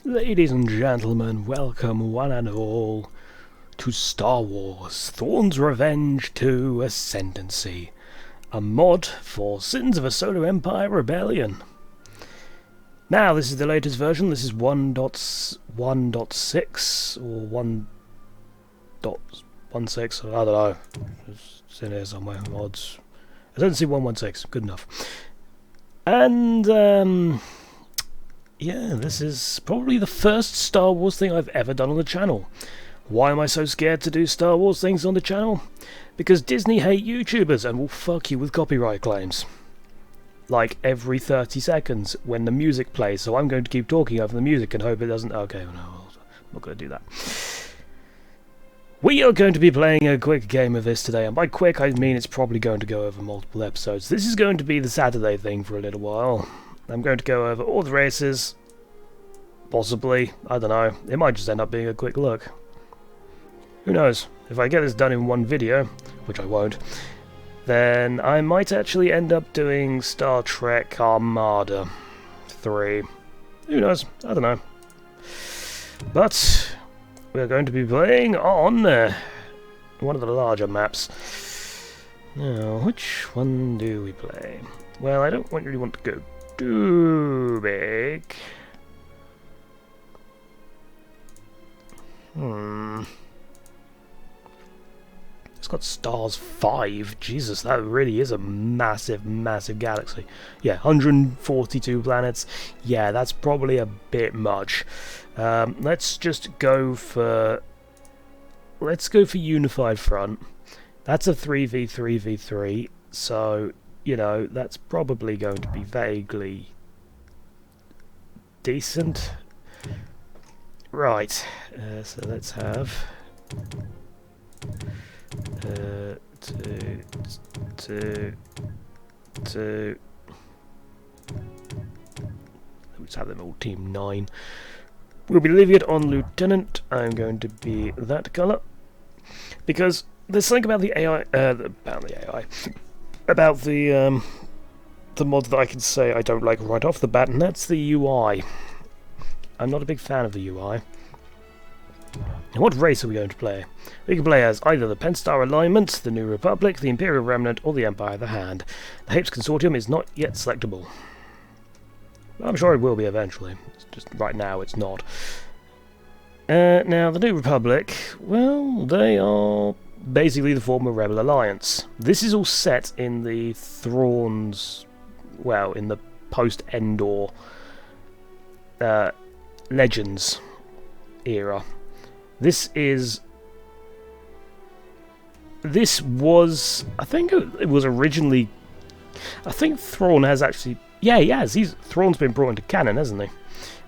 Ladies and gentlemen, welcome one and all to Star Wars Thrawns Revenge 2 Ascendancy, a mod for Sins of a Solar Empire Rebellion. Now, this is the latest version. This is 1.1.6 or 1.16, I don't know. It's in here somewhere. Mods. Ascendancy 1.16, good enough. And, yeah, this is probably the first Star Wars thing I've ever done on the channel. Why am I so scared to do Star Wars things on the channel? Because Disney hate YouTubers and will fuck you with copyright claims. Like every 30 seconds when the music plays, so I'm going to keep talking over the music and hope it doesn't... Okay, no, I'm not going to do that. We are going to be playing a quick game of this today, and by quick I mean it's probably going to go over multiple episodes. This is going to be the Saturday thing for a little while. I'm going to go over all the races, possibly, I don't know, it might just end up being a quick look. Who knows, if I get this done in one video, which I won't, then I might actually end up doing Star Trek Armada 3. Who knows, I don't know. But we're going to be playing on one of the larger maps. Now, which one do we play? Well, I don't really want to go too big. It's got stars 5. Jesus, that really is a massive, massive galaxy. Yeah, 142 planets. Yeah, that's probably a bit much. Let's just go for... Let's go for Unified Front. That's a 3v3v3, so... You know, that's probably going to be vaguely decent. Right, so let's have two. Let's have them all team 9. We'll be leaving it on Lieutenant. I'm going to be that colour because there's something about the AI. About the mod that I can say I don't like right off the bat, and that's the UI. I'm not a big fan of the UI. Now, what race are we going to play? We can play as either the Penstar Alignment, the New Republic, the Imperial Remnant, or the Empire of the Hand. The Hapes Consortium is not yet selectable. I'm sure it will be eventually. It's just right now it's not. Now, the New Republic, well, they are basically the former Rebel Alliance. This is all set in the Thrawns, well, in the post-Endor Legends era. This was, I think it was originally, I think Thrawn has actually, yeah, he has. Thrawn's been brought into canon, hasn't he?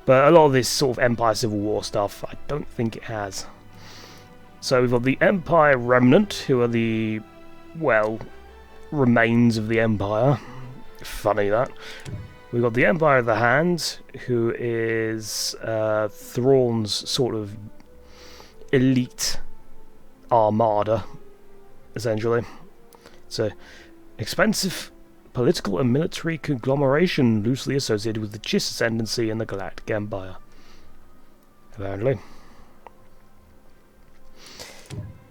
But a lot of this sort of Empire Civil War stuff, I don't think it has. So we've got the Empire Remnant, who are the, well, remains of the Empire. Funny that. We've got the Empire of the Hand, who is Thrawn's sort of elite armada, essentially. It's an expensive political and military conglomeration loosely associated with the Chiss Ascendancy and the Galactic Empire, apparently.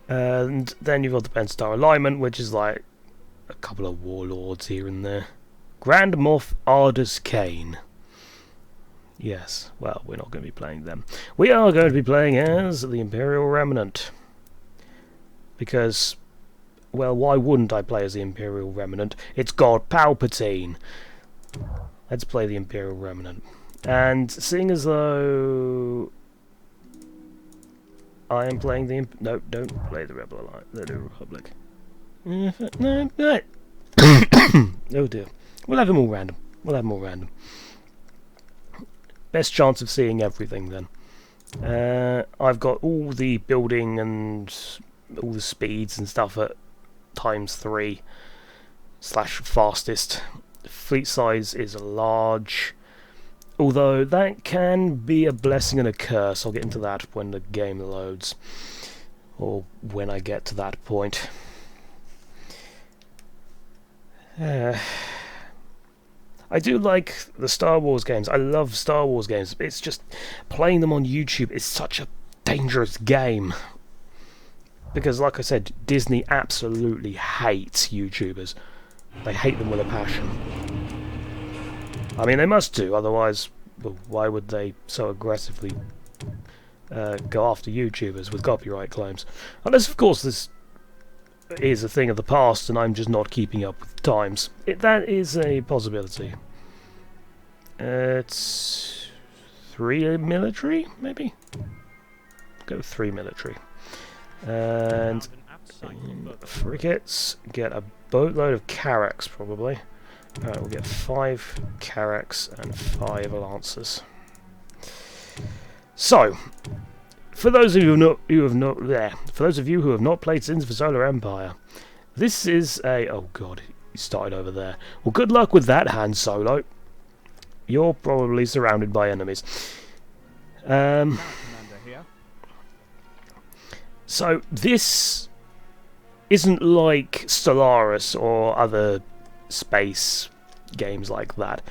And then you've got the Penstar Alignment, which is like a couple of warlords here and there. Grand Moff Ardus Kane. Yes, well, we're not going to be playing them. We are going to be playing as the Imperial Remnant. Because, well, why wouldn't I play as the Imperial Remnant? It's God Palpatine. Let's play the Imperial Remnant. And seeing as though I am playing the... No, don't play the Rebel Alliance, the New Republic. No. Oh dear. We'll have them all random. Best chance of seeing everything then. I've got all the building and all the speeds and stuff at ×3/fastest. Fleet size is large. Although that can be a blessing and a curse. I'll get into that when the game loads. Or when I get to that point. I do like the Star Wars games. I love Star Wars games. It's just playing them on YouTube is such a dangerous game. Because, like I said, Disney absolutely hates YouTubers. They hate them with a passion. I mean, they must do, otherwise, well, why would they so aggressively go after YouTubers with copyright claims? Unless, of course, this is a thing of the past and I'm just not keeping up with times. That is a possibility. It's 3 military, maybe? Go with 3 military. And frigates, get a boatload of carracks, probably. Alright, we'll get 5 carracks and 5 lancers. So, for those of you who have not played Sins of Solar Empire, this is a... oh god, he started over there. Well, good luck with that, Han Solo. You're probably surrounded by enemies. So, this isn't like Stellaris or other space games like that.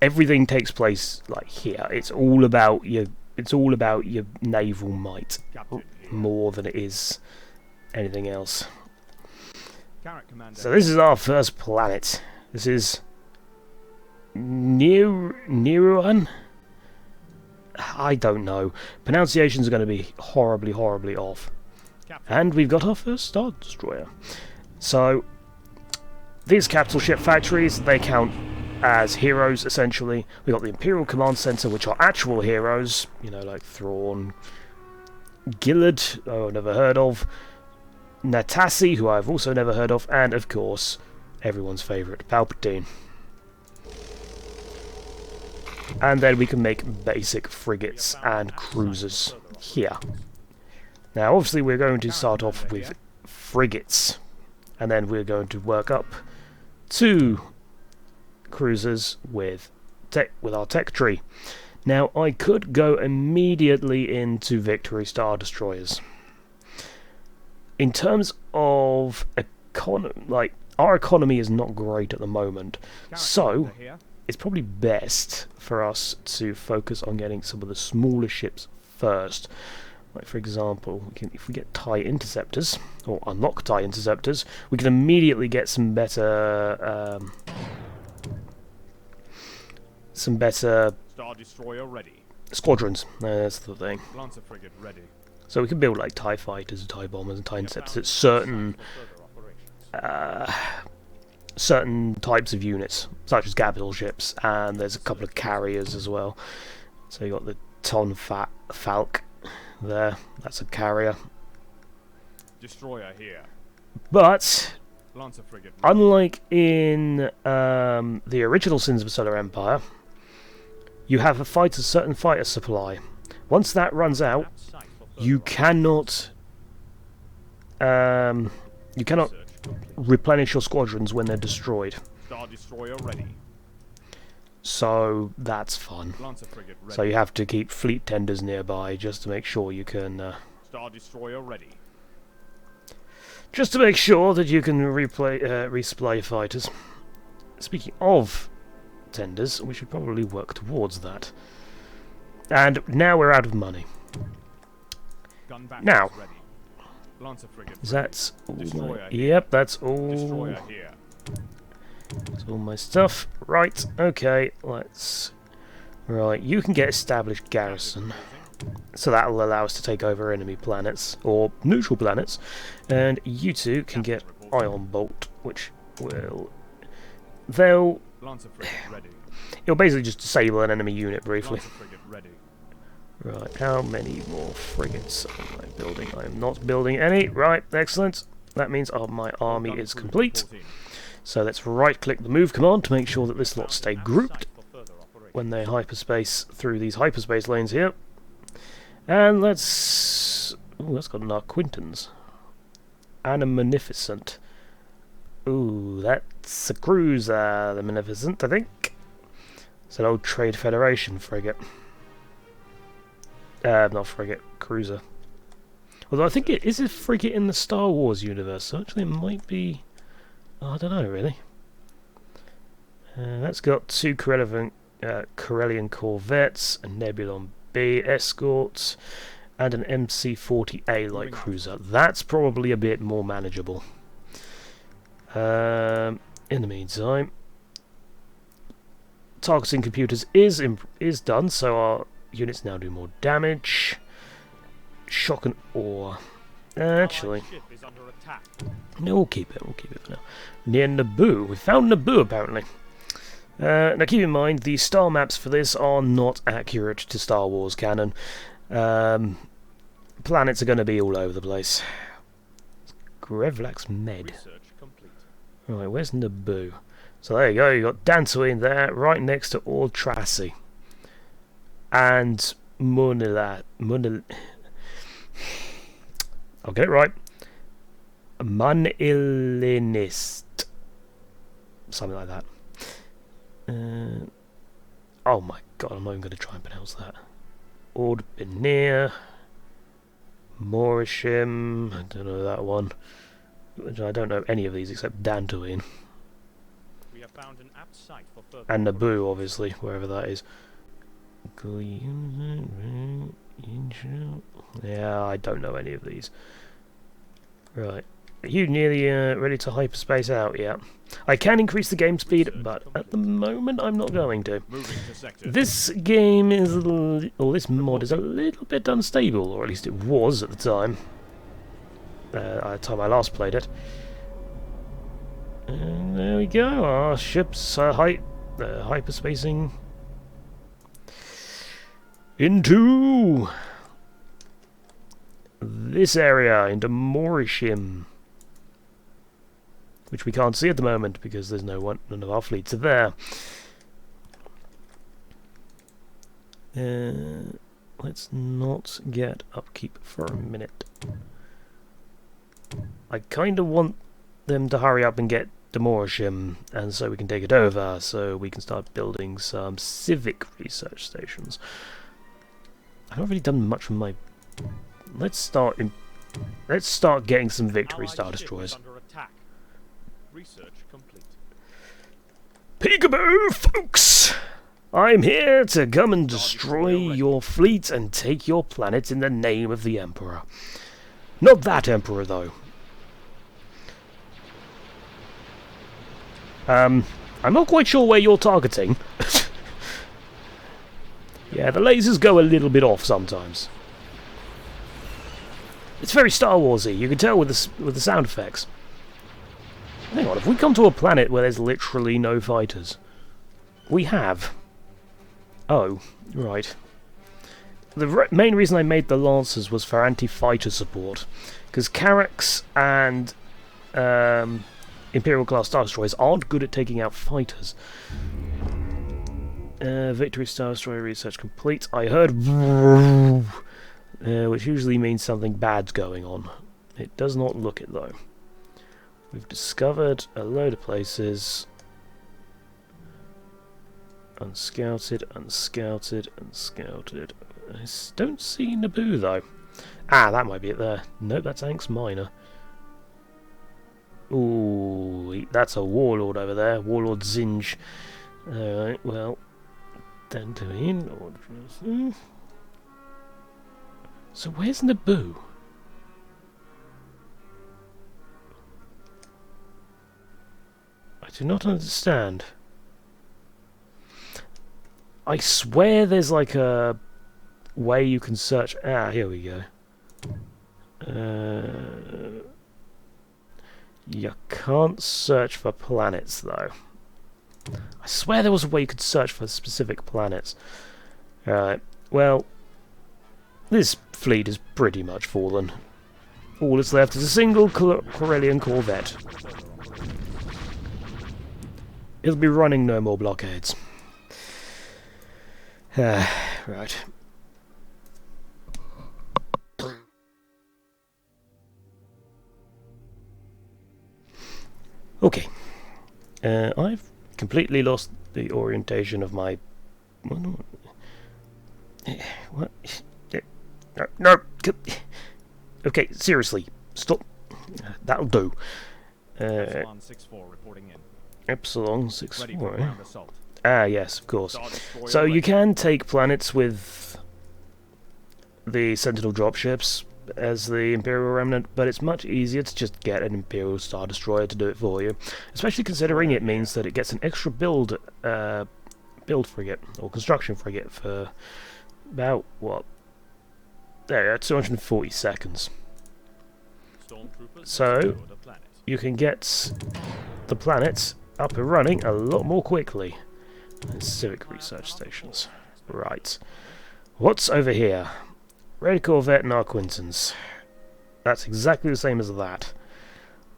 Everything takes place like here. It's all about your naval might more than it is anything else. So this is our first planet. This is Niruan? I don't know. Pronunciations are going to be horribly, horribly off. And we've got our first Star Destroyer. So, these capital ship factories, they count as heroes, essentially. We've got the Imperial Command Center, which are actual heroes, you know, like Thrawn, Gillard, oh, never heard of, Natasi, who I've also never heard of, and, of course, everyone's favourite, Palpatine. And then we can make basic frigates and cruisers here. Now, obviously, we're going to start off with frigates, and then we're going to work up to cruisers with our tech tree. Now, I could go immediately into Victory Star Destroyers. In terms of economy, our economy is not great at the moment, so it's probably best for us to focus on getting some of the smaller ships first. Like, for example, if we get TIE interceptors, or unlock TIE interceptors, we can immediately get some better Star Destroyer ready. Squadrons. That's the thing. Lancer frigate ready. So we can build like TIE fighters, and TIE bombers, and TIE interceptors at certain types of units, such as capital ships, and there's a couple of carriers as well. So you got the Falk there. That's a carrier. Destroyer here. But Lancer frigate ready. unlike in the original Sins of Solar Empire, you have a certain fighter supply. Once that runs out, you cannot replenish your squadrons when they're destroyed. Star Destroyer ready. So that's fun. Lancer frigate ready. So you have to keep fleet tenders nearby just to make sure you can Star Destroyer ready. just to make sure that you can resupply fighters. Speaking of tenders, we should probably work towards that. And now we're out of money. Gun Now, ready. Lancer frigate that's all Destroyer my... here. Yep, that's all... Destroyer here. That's all my stuff. Right, okay, let's... Right, you can get established garrison. So that will allow us to take over enemy planets, or neutral planets. And you two can get Ion Bolt, which will... Lancer frigate ready. It'll basically just disable an enemy unit briefly. Lancer frigate ready. Right, how many more frigates am I building? I am not building any. Right, excellent. That means my army is complete. So let's right-click the move command to make sure that this lot stay grouped when they hyperspace through these hyperspace lanes here. And let's... Ooh, that's got an Arquintans. And a Munificent. Ooh, that's a cruiser, the Munificent, I think. It's an old Trade Federation frigate. Not frigate, cruiser. Although I think it is a frigate in the Star Wars universe, so actually it might be... Oh, I don't know, really. That's got 2 Corellian corvettes, a Nebulon B escort, and an MC-40A light cruiser. That's probably a bit more manageable. In the meantime, targeting computers is done, so our units now do more damage. Shock and awe. Actually, no, we'll keep it. We'll keep it for now. Near Naboo, we found Naboo apparently. Now keep in mind, the star maps for this are not accurate to Star Wars canon. Planets are going to be all over the place. Grevlax Med. Right, where's Naboo? So there you go, you got Dantooine there, right next to Ord Tracy. And I'll get it right. Manilinist. Something like that. Oh my god, I'm not even going to try and pronounce that. Ord Benir. Morishim. I don't know that one. I don't know any of these except Dantooine. We have found an apt site for and Naboo, obviously, wherever that is. Yeah, I don't know any of these. Right. Are you nearly ready to hyperspace out? Yeah. I can increase the game speed, but at the moment I'm not going to. This game is or this mod is a little bit unstable, or at least it was at the time. At the time I last played it. And there we go. Our ships hyperspacing into this area, into Morishim, which we can't see at the moment because there's none of our fleets are there. Let's not get upkeep for a minute. I kind of want them to hurry up and get Demorishim, and so we can take it over, so we can start building some civic research stations. I haven't really done much with my... Let's start getting some victory Star Destroyers. Research complete. Peekaboo, folks! I'm here to come and destroy your fleet and take your planet in the name of the Emperor. Not that Emperor, though. I'm not quite sure where you're targeting. Yeah, the lasers go a little bit off sometimes. It's very Star Warsy. You can tell with the sound effects. Hang on, if we come to a planet where there's literally no fighters, we have. Oh, right. The main reason I made the Lancers was for anti-fighter support, because Carracks and Imperial class Star Destroyers aren't good at taking out fighters. Victory Star Destroyer research complete. I heard which usually means something bad's going on. It does not look it though. We've discovered a load of places. Unscouted, unscouted, unscouted. I don't see Naboo though. Ah, that might be it there. Nope, that's Anx Minor. Ooh, that's a warlord over there. Warlord Zinj. Alright, well. Dantooine. So where's Naboo? I do not understand. I swear there's like a way you can search. Ah, here we go. You can't search for planets though. I swear there was a way you could search for specific planets. Alright, well, this fleet is pretty much fallen. All that's left is a single Corellian corvette. It'll be running no more blockades. Right. Okay. I've completely lost the orientation of my... What? No. Okay, seriously. Stop. That'll do. 164 reporting in. Epsilon Ready for 6-4. ground assault. Ah, yes, of course. Star Destroyer So you ready. can take planets with the Sentinel dropships as the Imperial Remnant, but it's much easier to just get an Imperial Star Destroyer to do it for you. Especially considering it means that it gets an extra build frigate, or construction frigate, for about, what? There, 240 seconds. Stormtroopers So, secure the planet. you can get the planet up and running a lot more quickly. Civic research stations. Right. What's over here? Red Corvette and Arquintons. That's exactly the same as that.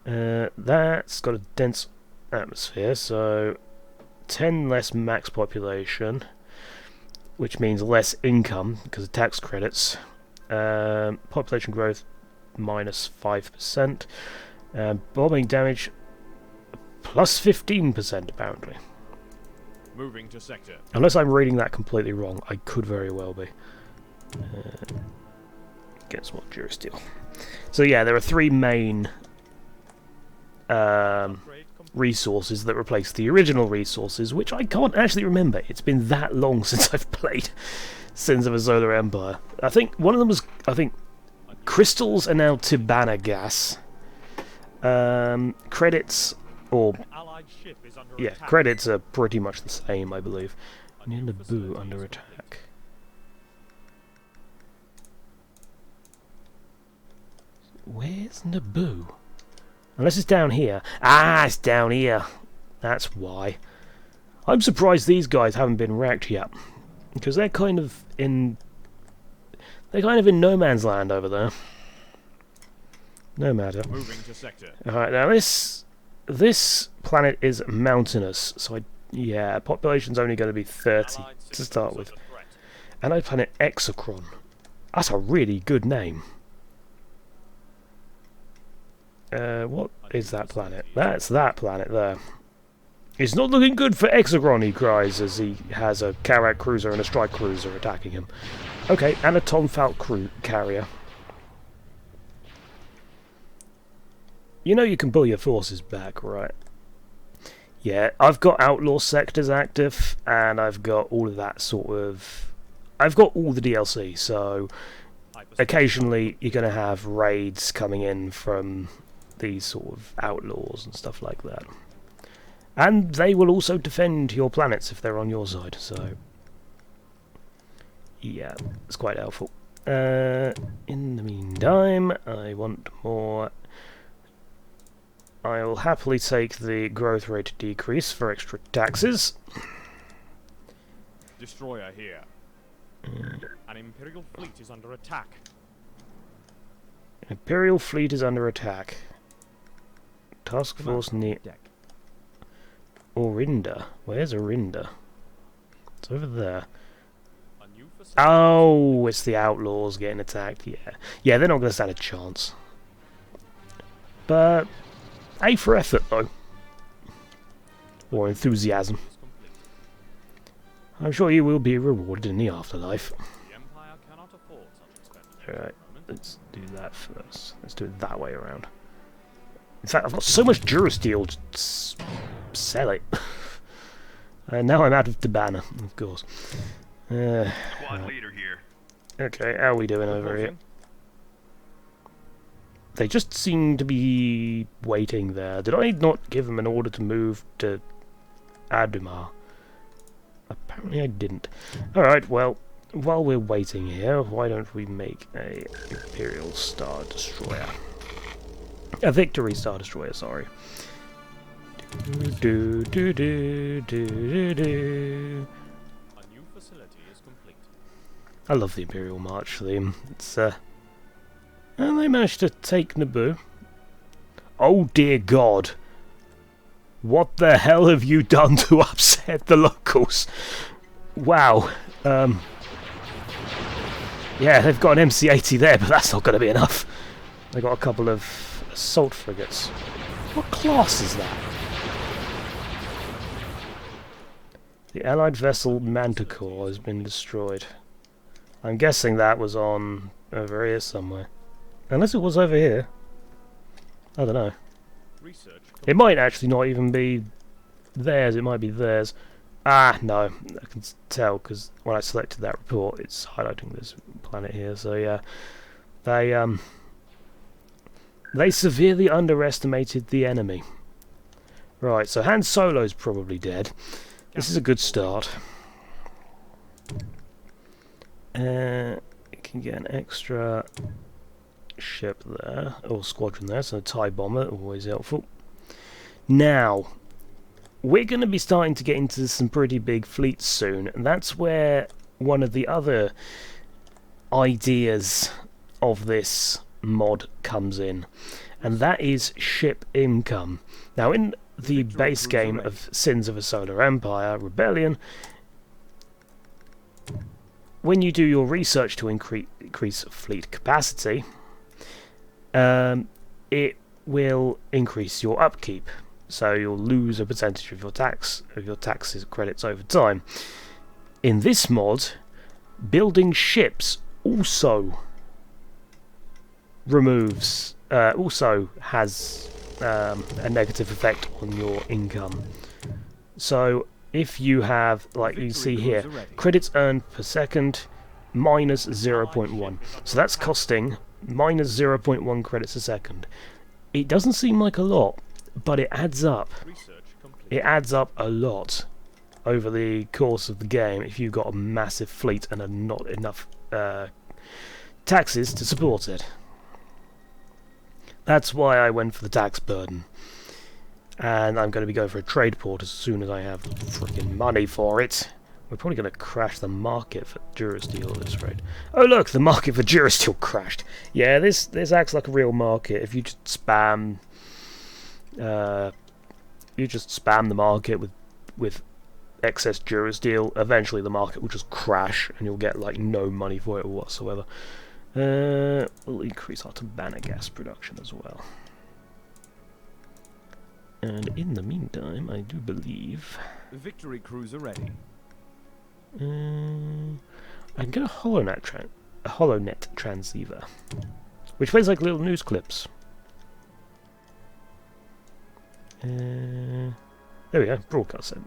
That's got a dense atmosphere, so 10 less max population, which means less income because of tax credits. Population growth minus 5%. Bombing damage plus 15% apparently. Moving to sector. Unless I'm reading that completely wrong, I could very well be. Against what Durasteel? So yeah, there are three main Upgrade complete. resources that replace the original resources, which I can't actually remember. It's been that long since I've played Sins of a Solar Empire. I think one of them was, crystals are now Tibanna gas. Credits, or An allied ship is under yeah, attack. credits are pretty much the same, I believe. A Near new Naboo facility under is attack. complete. Where's Naboo? Unless it's down here. Ah, it's down here. That's why. I'm surprised these guys haven't been wrecked yet, because they're kind of in no man's land over there. No matter. Moving to sector. Alright, now this planet is mountainous, so yeah, population's only going to be 30 Allied to start systems with. under threat. Allied planet Exocron. That's a really good name. What is that planet? That's that planet there. It's not looking good for Exocron, he cries as he has a Carrack cruiser and a strike cruiser attacking him. Okay, and a Tomfalt carrier. You know you can pull your forces back, right? Yeah, I've got outlaw sectors active, and I've got all of that sort of... I've got all the DLC, so Hyperspace occasionally you're going to have raids coming in from these sort of outlaws and stuff like that. And they will also defend your planets if they're on your side, so... yeah, it's quite helpful. In the meantime, I want more... I'll happily take the growth rate decrease for extra taxes. Destroyer here. An Imperial fleet is under attack. Imperial fleet is under attack. Task force near Deck. Orinda. Where's Orinda? It's over there. A new facility. Oh, it's the outlaws getting attacked. Yeah, yeah, they're not going to stand a chance. But A for effort, though, or enthusiasm. is complete. I'm sure you will be rewarded in the afterlife. The Empire cannot afford such expenditure Alright, at the moment. let's do that first. Let's do it that way around. In fact, I've got so much Durasteel, just sell it. And now I'm out of Tibanna, of course. Squad leader here. Okay, how are we doing over here? Proposing. They just seem to be waiting there. Did I not give them an order to move to Adumar? Apparently I didn't. Alright, well, while we're waiting here, why don't we make a Imperial Star Destroyer? A Victory Star Destroyer, sorry. Do do do do do do. A new facility is complete. I love the Imperial March theme. It's and they managed to take Naboo. Oh dear God! What the hell have you done to upset the locals? Wow. Yeah, they've got an MC-80 there, but that's not going to be enough. They got a couple of assault frigates. What class is that? The Allied vessel Manticore has been destroyed. I'm guessing that was on over here somewhere. Unless it was over here. I don't know. Research It might actually not even be theirs, it might be theirs. Ah, no, I can tell because when I selected that report, it's highlighting this planet here. So yeah, they severely underestimated the enemy. Right, so Han Solo's probably dead. This is a good start. You can get an extra ship there, or squadron there, so a TIE bomber, always helpful. Now, we're going to be starting to get into some pretty big fleets soon, and that's where one of the other ideas of this mod comes in, and that is ship income. Now, in the base game of Sins of a Solar Empire Rebellion, when you do your research to increase fleet capacity, it will increase your upkeep. So you'll lose a percentage of your taxes credits over time. In this mod, building ships also has a negative effect on your income. So if you have, like you see here, credits earned per second minus 0.1. So that's costing minus 0.1 credits a second. It doesn't seem like a lot, but it adds up. It adds up a lot over the course of the game if you've got a massive fleet and not enough taxes to support it. That's why I went for the tax burden. And I'm going to be going for a trade port as soon as I have freaking money for it. We're probably going to crash the market for Durasteel at this rate. Oh look, the market for Durasteel crashed. Yeah, this acts like a real market. If you just spam the market with excess Durasteel, eventually the market will just crash and you'll get like no money for it whatsoever. We'll increase our Tabana gas production as well. And in the meantime, I do believe Victory cruiser ready. I can get a HoloNet transceiver, which plays like little news clips. There we go, broadcast sent.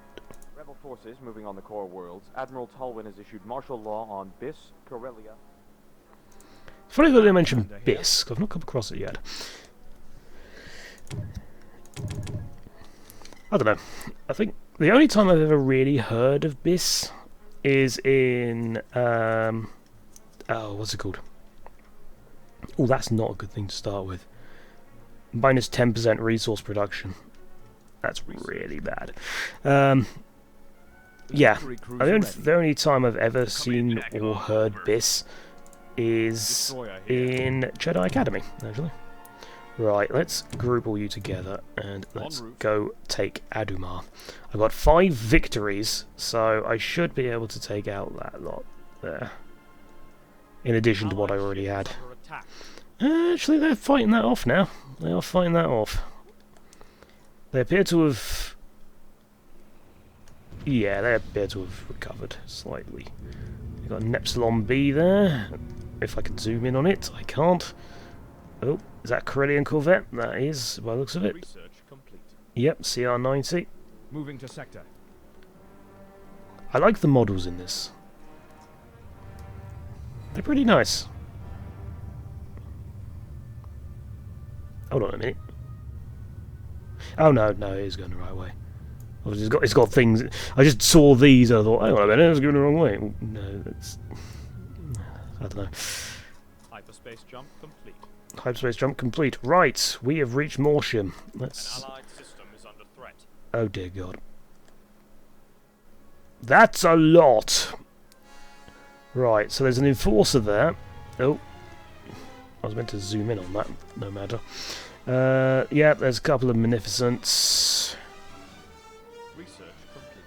Rebel forces moving on the core worlds. Admiral Tolwyn has issued martial law on Biss, Corellia. It's funny that they mentioned Biss, 'cause I've not come across it yet. I don't know. I think the only time I've ever really heard of Biss is in what's it called? Oh, that's not a good thing to start with. Minus 10% resource production. That's really bad. Yeah, the only time I've ever seen or heard Biss is in Jedi Academy, actually. Right, let's group all you together and let's go take Adumar. I've got 5 victories, so I should be able to take out that lot there. In addition to what I already had. Actually, they're fighting that off now. They are fighting that off. They appear to have... Yeah, they appear to have recovered slightly. We've got Nepsilon B there. If I can zoom in on it, I can't. Oh, is that Corellian Corvette? That is, by the looks of it. Yep, CR-90. Moving to sector. I like the models in this. They're pretty nice. Hold on a minute. Oh no, it is going the right way. It's got things. I just saw these and I thought, hang on a minute, it's going the wrong way. No, it's... I don't know. Hyperspace jump complete. Hyperspace jump complete. Right, we have reached Mortium. Let's... An allied system is under threat. Oh dear God. That's a lot! Right, so there's an enforcer there. Oh. I was meant to zoom in on that, no matter. Yeah, there's a couple of Munificents. Research complete.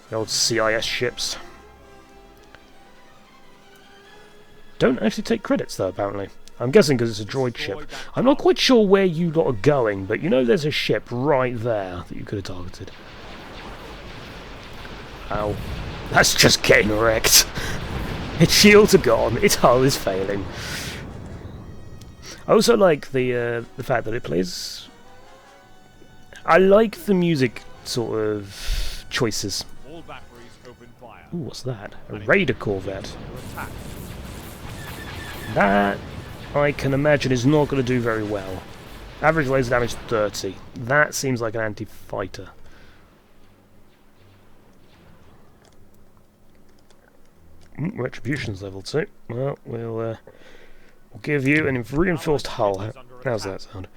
The old CIS ships. Don't actually take credits though, apparently. I'm guessing because it's a droid ship. I'm not quite sure where you lot are going, but you know there's a ship right there that you could have targeted. Ow. That's just getting wrecked. Its shields are gone, its hull is failing. I also like the fact that it plays... I like the music sort of choices. All batteries open fire. Ooh, what's that? A Raider Corvette. Under attack. That, I can imagine, is not going to do very well. Average laser damage 30. That seems like an anti-fighter. Retribution's level 2. Well, we'll give you an reinforced hull. How's that sound?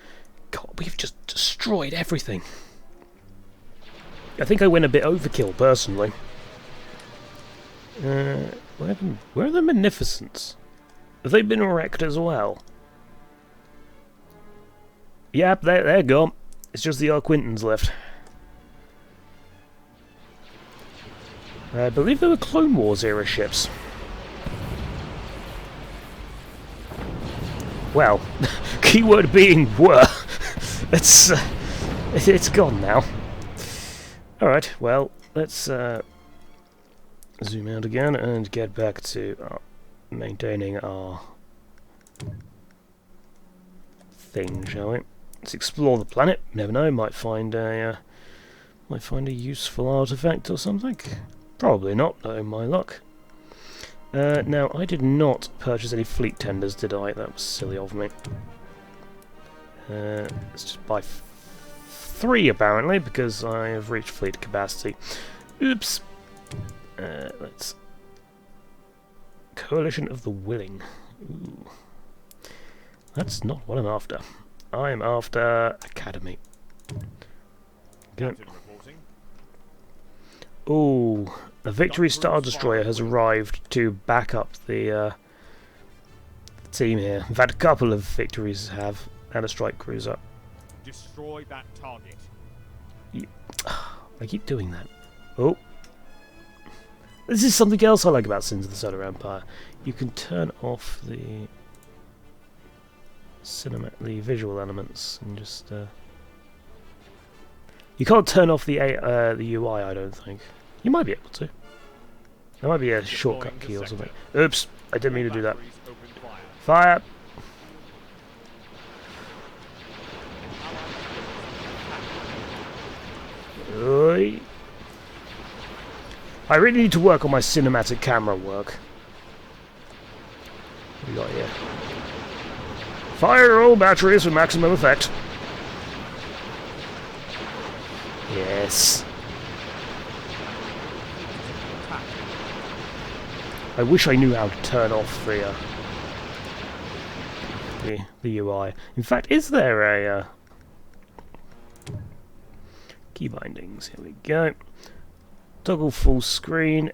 God, we've just destroyed everything. I think I went a bit overkill, personally. Where are the Magnificents? Have they been wrecked as well? Yep, they're gone. It's just the Arquintans left. I believe they were Clone Wars era ships. Well, keyword being were. It's gone now. Alright, well, let's zoom out again and get back to maintaining our thing, shall we? Let's explore the planet. Never know, might find a useful artifact or something. Probably not, knowing my luck. Now, I did not purchase any fleet tenders, did I? That was silly of me. Let's just buy 3, apparently, because I have reached fleet capacity. Oops. Let's... Coalition of the Willing. Ooh. That's not what I'm after. I'm after Academy. Good. Ooh, a Victory Star Destroyer has arrived to back up the team here. In fact, a couple of victories have, and a strike cruiser. Destroy that target. I keep doing that. Oh. This is something else I like about Sins of the Solar Empire. You can turn off the visual elements and just you can't turn off the UI, I don't think. You might be able to. There might be a shortcut key or something. Oops, I didn't mean to do that. Fire! Oi. I really need to work on my cinematic camera work. What do we got here? Fire all batteries for maximum effect. Yes. I wish I knew how to turn off the UI. In fact, is there a key bindings? Here we go. Toggle full screen,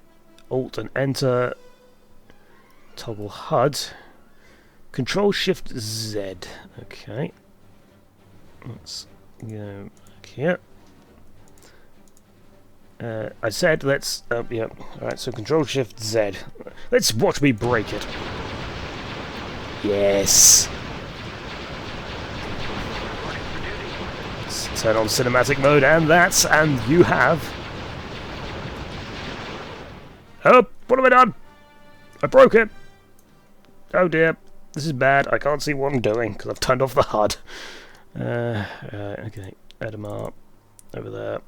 Alt and Enter. Toggle HUD. Control Shift Z. Okay. Let's go back here. I said let's. Yeah. Alright, so Control Shift Z. Let's watch me break it. Yes. Let's turn on cinematic mode, and you have. Oh, what have I done? I broke it. Oh dear. This is bad. I can't see what I'm doing because I've turned off the HUD. Okay. Edamar. Over there.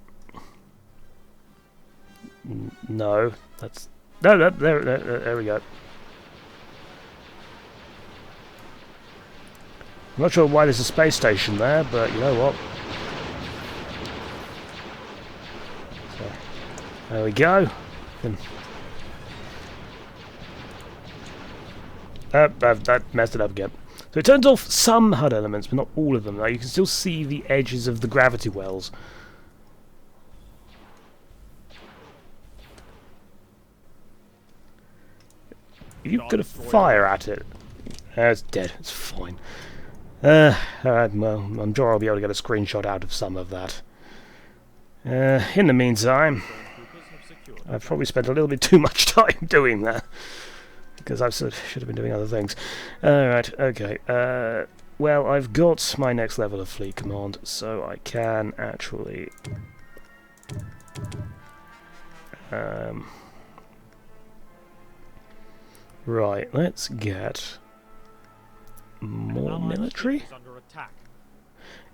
No. That's... No, there we go. I'm not sure why there's a space station there, but you know what? So, there we go. That messed it up again. So it turns off some HUD elements, but not all of them. Now you can still see the edges of the gravity wells. You've got to fire at it. It's dead. It's fine. Alright, well, I'm sure I'll be able to get a screenshot out of some of that. In the meantime, I've probably spent a little bit too much time doing that. Because I should have been doing other things. Alright, okay. Well, I've got my next level of fleet command, so I can actually... Right, let's get... more military?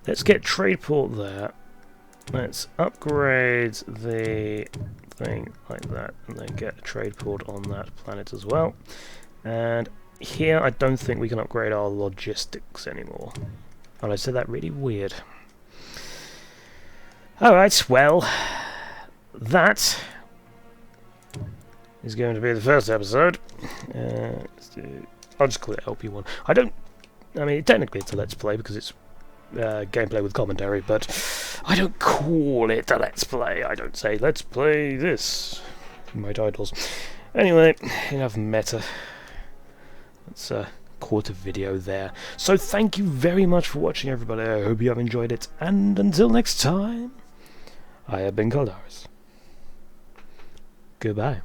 Let's get trade port there. let's upgrade the thing like that, and then get a trade port on that planet as well. And here, I don't think we can upgrade our logistics anymore. Oh, I said that really weird. Alright, well, that is going to be the first episode. I'll just call it LP1. I mean, technically it's a Let's Play because it's gameplay with commentary, but I don't call it a Let's Play. I don't say, let's play this in my titles. Anyway, enough meta. Let's call it a video there. So thank you very much for watching, everybody. I hope you have enjoyed it, and until next time, I have been Caldaris. Goodbye.